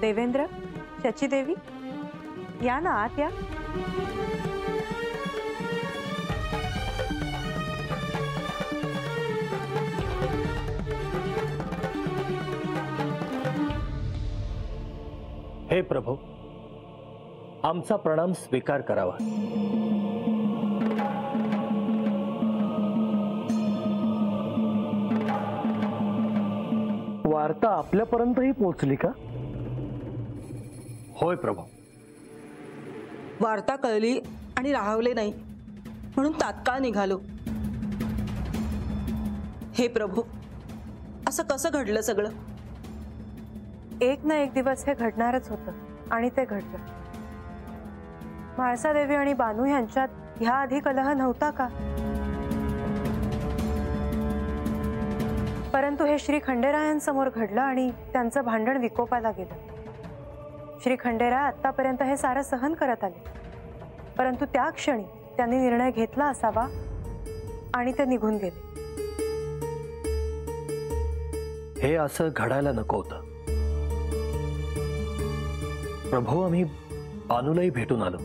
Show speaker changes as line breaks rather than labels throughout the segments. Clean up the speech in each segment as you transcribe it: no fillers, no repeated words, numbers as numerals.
देवेंद्र, शचीदेवी, या ना आत या।
हे प्रभू, आमचा प्रणाम स्वीकार करावा। वार्ता आपल्यापर्यंतही पोहोचली का? होय प्रभू।
वार्ता कळली आणि राहवले नाही म्हणून तात्काळ निघालो। हे प्रभू, असं कसं घडलं सगळं?
एक ना एक दिवस हे घडणारच होतं आणि ते घडलं। म्हाळसादेवी आणि बानू यांच्यात ह्या आधी कलह नव्हता का? परंतु हे श्री खंडेरायांसमोर घडलं आणि त्यांचं भांडण विकोपाला गेलं। श्री खंडेराय आतापर्यंत हे सारं सहन करत आले, परंतु त्या क्षणी त्यांनी निर्णय घेतला असावा आणि ते निघून गेले।
हे असं घडायला नको होतं प्रभू। आम्ही बानूलाही भेटून आलो,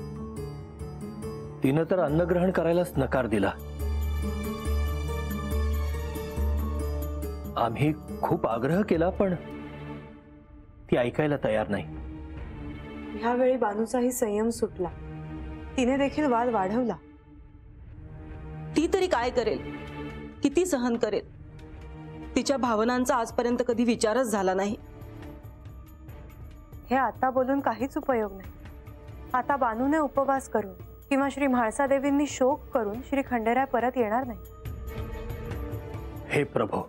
तिनं तर अन्नग्रहण करायलाच नकार दिला। आम्ही खूप आग्रह केला पण ती ऐकायला तयार नाही।
ह्यावेळी बानूचाही संयम सुटला, तिने देखील वाद वाढवला।
ती तरी काय करेल, किती सहन करेल? तिच्या भावनांचा आजपर्यंत कधी विचारच झाला नाही।
हे आता बोलून काहीच उपयोग नाही। आता बानूने उपवास करून किंवा श्री म्हाळसादेवींनी शोक करून श्री खंडेराय परत येणार नाही।
हे प्रभू,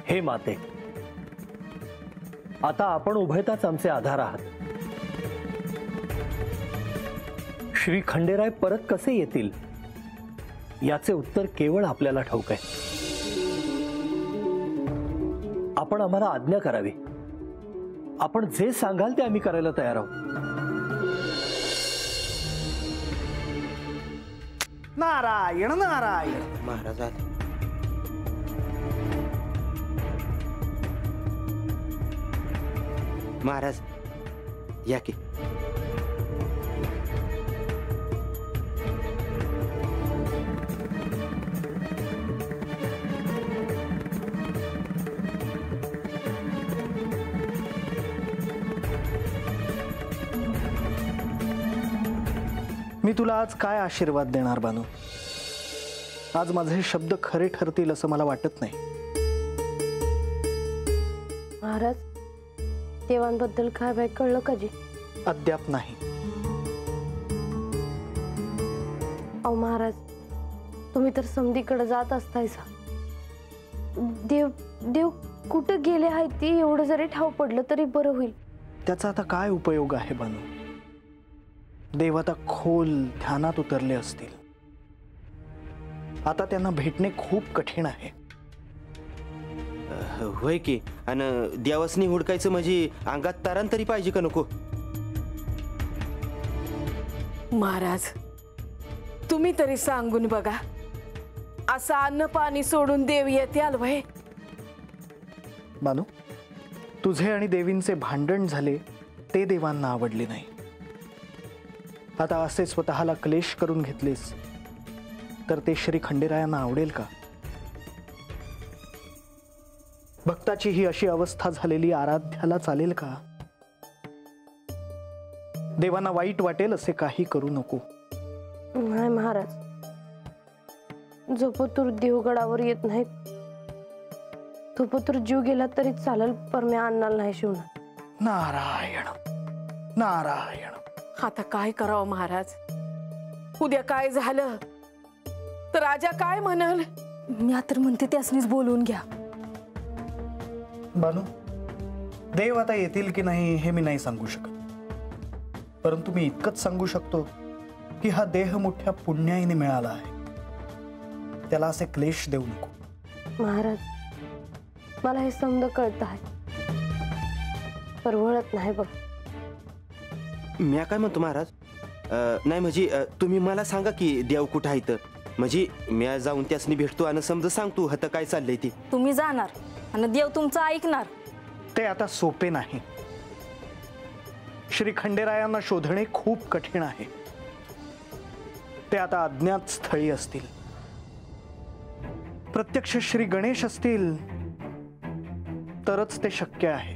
हे माते, आता आपण उभयताच आमचे आधार आहात। श्री खंडेराय परत कसे येतील याचे उत्तर केवळ आपल्याला ठाऊक आहे। आपण आम्हाला आज्ञा करावी। आपण जे सांगाल ते आम्ही करायला तयार आहोत।
नारायण नारायण।
महाराज महाराज या की।
मी तुला आज काय आशीर्वाद देणार बानू? आज माझे शब्द खरे ठरतील असं मला वाटत नाही।
महाराज, देवांबद्दल काय बाय कळलं का जी?
अद्याप नाही।
अहो महाराज, तुम्ही तर समधीकडे जात असतायसा। देव देव कुठं गेले आहे ती एवढं जरी ठाव पडलं तरी बरं होईल।
त्याचा आता काय उपयोग आहे बानू? देव आता खोल ध्यानात उतरले असतील। आता त्यांना भेटणे खूप कठीण आहे।
होय की, आणि देवासनी हुडकायचं म्हणजे अंगात तारण तरी पाहिजे का नको?
महाराज, तुम्ही तरी सांगून बघा, असं अन्न पाणी सोडून देव येत्याल व्हय?
बानू, तुझे आणि देवींचे भांडण झाले ते देवांना आवडले नाही। आता असे स्वतःला क्लेश करून घेतलेस तर ते श्री खंडेरायांना आवडेल का? भक्ताची ही अशी अवस्था झालेली आराध्याला चालेल का? देवांना वाईट वाटेल असे काही करू नको।
नाही महाराज, जोपतूर देवगडावर येत नाहीत तोपतूर जीव गेला तरी चालेल, पर मी आणणार नाही शिवणार।
नारायण नारायण।
आता काय करावं महाराज? उद्या काय झालं तर राजा काय म्हणाल?
मी तर म्हणते त्यासनीच बोलवून घ्या।
बानू, देव आता येतील की नाही हे मी नाही सांगू शकत, परंतु मी इतकंच सांगू शकतो की हा देह मोठ्या पुण्याईने मिळाला आहे। त्याला असे क्लेश देऊ नको।
महाराज, मला हे समज कळत आहे, परवडत नाही बघ।
मी काय म्हणतो महाराज, नाही म्हणजे तुम्ही मला सांगा की देव कुठं आहे तर, म्हणजे मी जाऊन त्यासनी भेटतो आणि समजा सांगतो हत काय चाललंय ते।
तुम्ही जाणार आणि देव तुमचं ऐकणार
ते आता सोपे नाही. श्री खंडेरायांना शोधणे खूप कठीण आहे. ते आता अज्ञात स्थळी असतील. प्रत्यक्ष श्री गणेश असतील तरच ते शक्य आहे.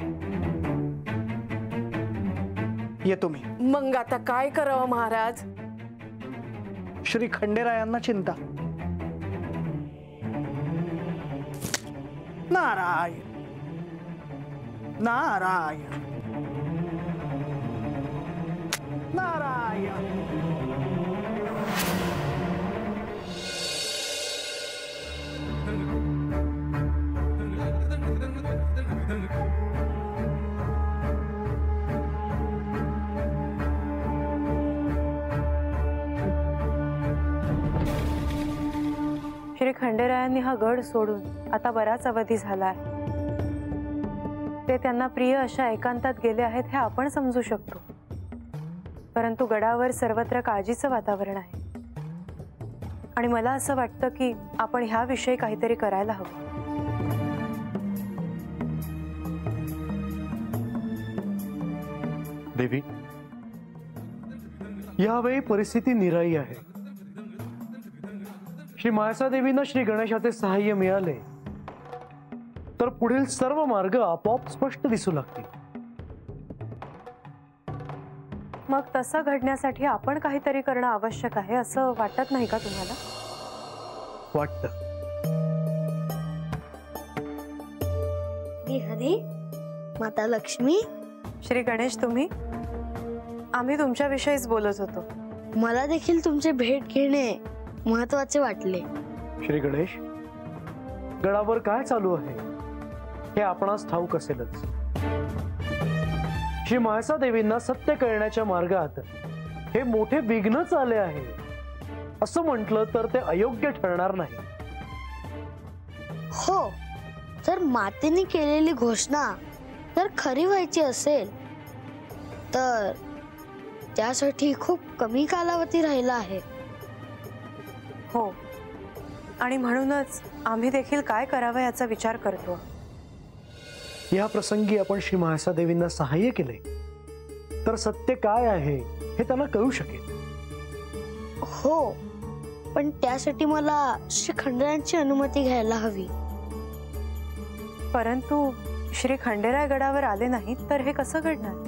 येतो मी.
मग आता काय करावं महाराज?
श्री खंडेरायांना चिंता. नारायण नारायण नारायण.
श्री खंडेरायांनी हा गड सोडून आता बराच अवधी झाला आहे. ते त्यांना प्रिय अशा एकांतात गेले आहेत हे आपण समजू शकतो. परंतु गडावर सर्वत्र काळजीचं वातावरण आहे आणि मला असं वाटतं की आपण ह्याविषयी काहीतरी करायला हवं.
देवी, यावेळी परिस्थिती निराळी आहे. श्री माळसा देवींना श्री गणेशाचे सहाय्य मिळाले तर पुढील सर्व मार्ग आपोआप स्पष्ट दिसू लागतील.
मग तसं घडण्यासाठी आपण काहीतरी करणं आवश्यक आहे असं वाटत नाही का तुम्हाला?
वाटतं.
हरी, माता लक्ष्मी.
श्री गणेश, तुम्ही? आम्ही तुमच्याविषयीच बोलत होतो.
मला देखील तुमचे भेट घेणे महत्वाचे वाटले.
श्री गणेश, गडावर काय चालू आहे हे आपणास ठाऊक असेलच. श्री माळसा देवींना सत्य कळण्याच्या मार्गात हे मोठे विघ्नच आले आहे असं म्हटलं तर ते अयोग्य ठरणार नाही.
हो, जर मातेने केलेली घोषणा जर खरी व्हायची असेल तर त्यासाठी खूप कमी कालावधी राहिला आहे.
हो, आणि म्हणूनच आम्ही देखील काय करावं याचा विचार करतो.
या प्रसंगी आपण श्री माळसा देवींना सहाय्य केले तर सत्य काय आहे हे त्यांना कळू शकेल.
हो, पण त्यासाठी मला श्री खंडेरायांची अनुमती घ्यायला हवी.
परंतु श्री खंडेराय गडावर आले नाहीत तर हे कसं घडणार?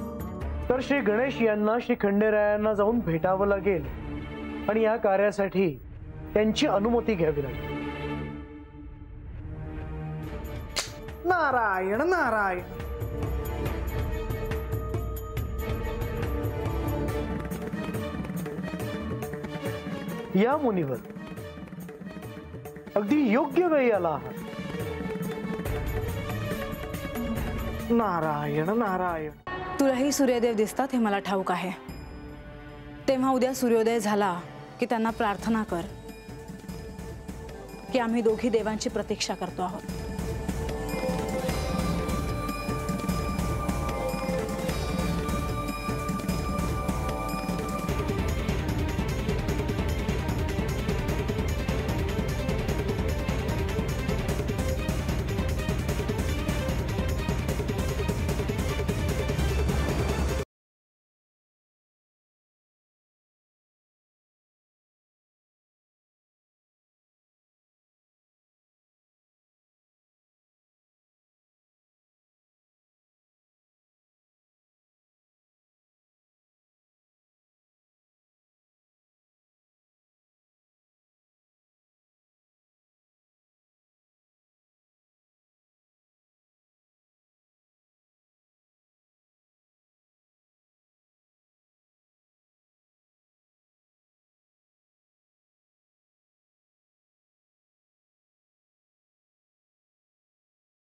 तर श्री गणेश यांना श्री खंडेरायांना जाऊन भेटावं लागेल आणि या कार्यासाठी त्यांची अनुमती घ्यावी लागेल.
नारायण नारायण.
या मुनिवर, अगदी योग्य वेळी आला आहात.
नारायण नारायण.
तुलाही सूर्यदेव दिसतात हे मला ठाऊक आहे. तेव्हा उद्या सूर्योदय झाला की त्यांना प्रार्थना कर की आम्ही दोघी देवांची प्रतीक्षा करतो आहोत.